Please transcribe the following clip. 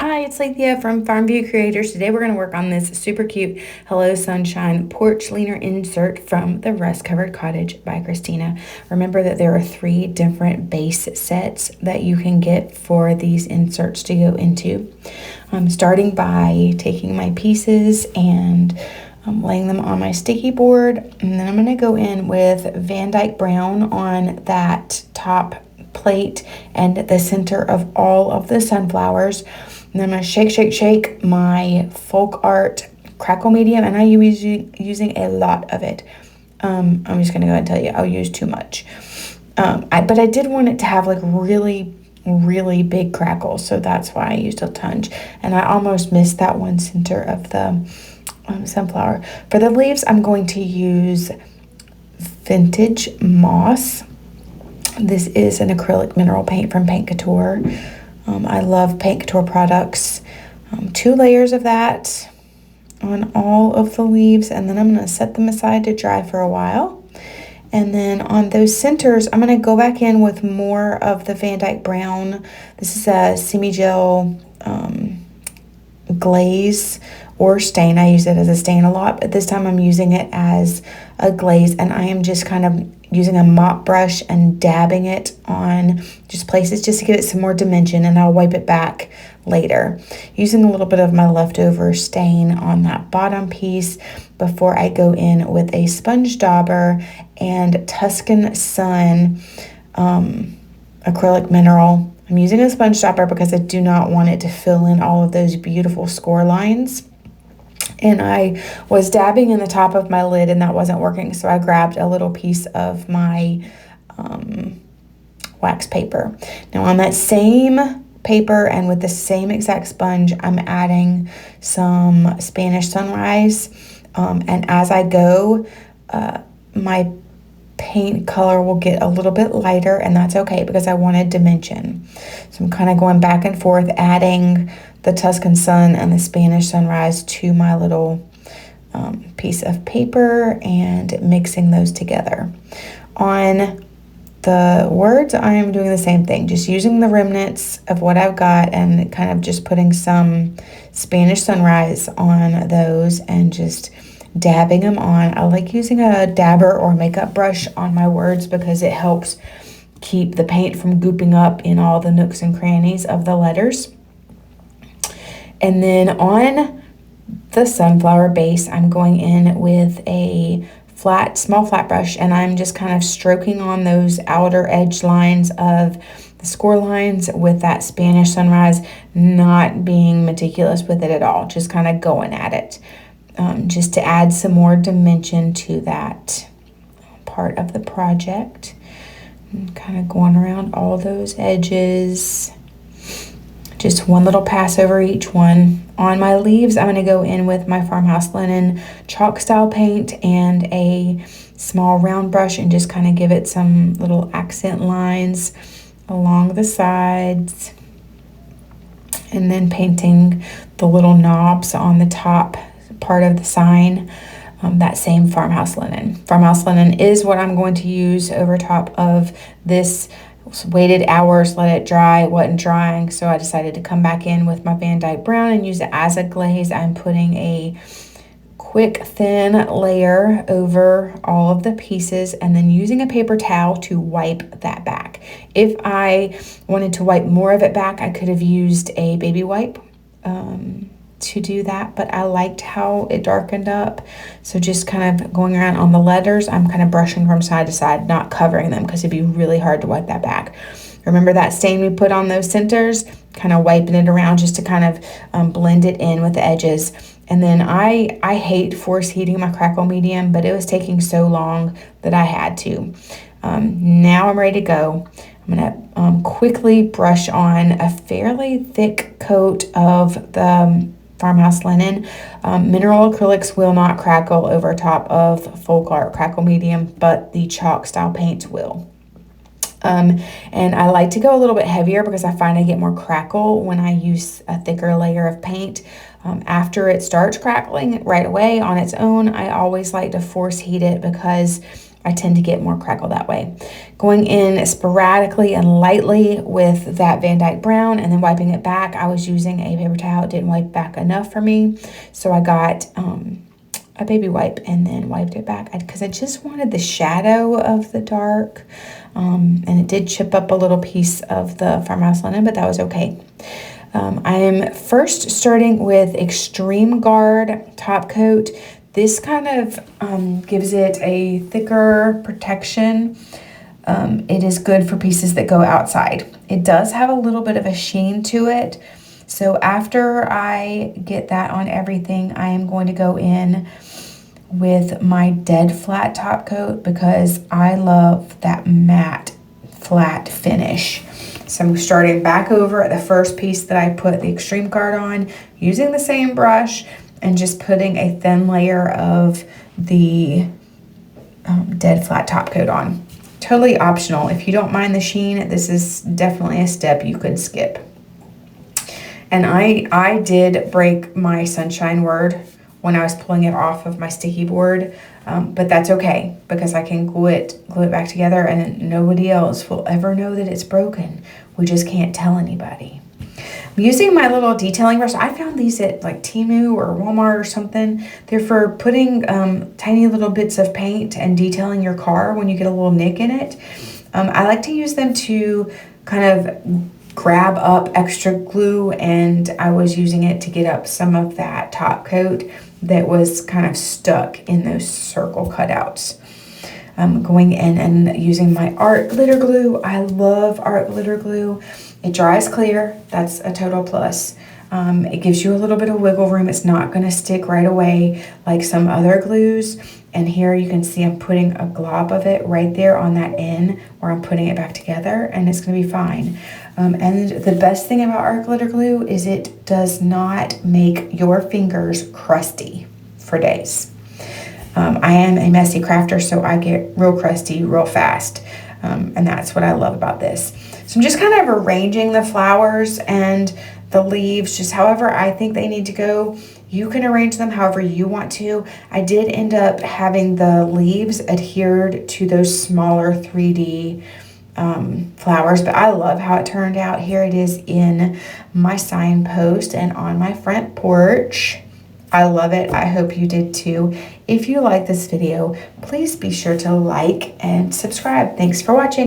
Hi, it's Leithia from Farm View Creators. Today we're going to work on this super cute Hello Sunshine porch leaner insert from the Rust Covered Cottage by Christina. Remember that there are 3 different base sets that you can get for these inserts to go into. I'm starting by taking my pieces and laying them on my sticky board, and then I'm going to go in with Van Dyke Brown on that top plate and the center of all of the sunflowers. And then I'm going to shake my FolkArt Crackle medium, and I use using a lot of it. I'm just going to go ahead and tell you, I'll use too much. But I did want it to have like really big crackles, so that's why I used a ton. And I almost missed that one center of the sunflower. For the leaves, I'm going to use Vintage Moss. This is an acrylic mineral paint from Paint Couture. I love Paint Couture products. 2 layers of that on all of the leaves, and then I'm going to set them aside to dry for a while. And then on those centers, I'm going to go back in with more of the Van Dyke Brown. This is a semi-gel glaze or stain. I use it as a stain a lot, but this time I'm using it as a glaze, and I am just kind of using a mop brush and dabbing it on just places just to give it some more dimension, and I'll wipe it back later. Using a little bit of my leftover stain on that bottom piece before I go in with a sponge dauber and Tuscan Sun acrylic mineral. I'm using a sponge dauber because I do not want it to fill in all of those beautiful score lines. And I was dabbing in the top of my lid and that wasn't working, so I grabbed a little piece of my wax paper. Now on that same paper and with the same exact sponge, I'm adding some Spanish Sunrise. And as I go, my paint color will get a little bit lighter, and that's okay because I wanted dimension. So I'm kind of going back and forth, adding the Tuscan Sun and the Spanish Sunrise to my little piece of paper and mixing those together. On the words, I am doing the same thing, just using the remnants of what I've got and kind of just putting some Spanish Sunrise on those and just dabbing them on. I like using a dabber or makeup brush on my words because it helps keep the paint from gooping up in all the nooks and crannies of the letters. And then on the sunflower base, I'm going in with a small flat brush, and I'm just kind of stroking on those outer edge lines of the score lines with that Spanish Sunrise, not being meticulous with it at all, just kind of going at it, just to add some more dimension to that part of the project. And kind of going around all those edges. Just one little pass over each one. On my leaves, I'm going to go in with my Farmhouse linen chalk style paint and a small round brush and just kind of give it some little accent lines along the sides. And then painting the little knobs on the top part of the sign, that same Farmhouse linen. Farmhouse linen is what I'm going to use over top of this. Waited hours, let it dry, wasn't drying, so I decided to come back in with my Van Dyke Brown and use it as a glaze. I'm putting a quick thin layer over all of the pieces and then using a paper towel to wipe that back. If I wanted to wipe more of it back, I could have used a baby wipe to do that, but I liked how it darkened up. So just kind of going around on the letters, I'm kind of brushing from side to side, not covering them because it'd be really hard to wipe that back. Remember that stain we put on those centers? Kind of wiping it around just to kind of blend it in with the edges. And then I hate force heating my Crackle medium, but it was taking so long that I had to. Now I'm ready to go. I'm going to quickly brush on a fairly thick coat of the Farmhouse linen. Mineral acrylics will not crackle over top of FolkArt Crackle medium, but the chalk style paints will. And I like to go a little bit heavier because I find I get more crackle when I use a thicker layer of paint. After it starts crackling right away on its own, I always like to force heat it because I tend to get more crackle that way. Going in sporadically and lightly with that Van Dyke brown and then wiping it back. I was using a paper towel. It didn't wipe back enough for me. So I got a baby wipe and then wiped it back because I just wanted the shadow of the dark. And it did chip up a little piece of the Farmhouse linen, but that was okay. I am first starting with Extreme Guard Top Coat. This kind of gives it a thicker protection. It is good for pieces that go outside. It does have a little bit of a sheen to it. So after I get that on everything, I am going to go in with my dead flat top coat because I love that matte flat finish. So I'm starting back over at the first piece that I put the Extreme Guard on, using the same brush and just putting a thin layer of the dead flat top coat on. Totally optional. If you don't mind the sheen, this is definitely a step you could skip. And I did break my sunshine word when I was pulling it off of my sticky board, but that's okay because I can glue it back together and nobody else will ever know that it's broken. We just can't tell anybody. I'm using my little detailing brush. I found these at like Temu or Walmart or something. They're for putting tiny little bits of paint and detailing your car when you get a little nick in it. I like to use them to kind of grab up extra glue, and I was using it to get up some of that top coat that was kind of stuck in those circle cutouts. Going in and using my art glitter glue. I love art glitter glue. It dries clear. That's a total plus. It gives you a little bit of wiggle room. It's not going to stick right away like some other glues. And here you can see I'm putting a glob of it right there on that end where I'm putting it back together, and it's going to be fine. And the best thing about art glitter glue is it does not make your fingers crusty for days. I am a messy crafter, so I get real crusty real fast. And that's what I love about this. So I'm just kind of arranging the flowers and the leaves just however I think they need to go. You can arrange them however you want to. I did end up having the leaves adhered to those smaller 3D flowers, but I love how it turned out. Here it is in my signpost and on my front porch. I love it. I hope you did too. If you like this video, please be sure to like and subscribe. Thanks for watching.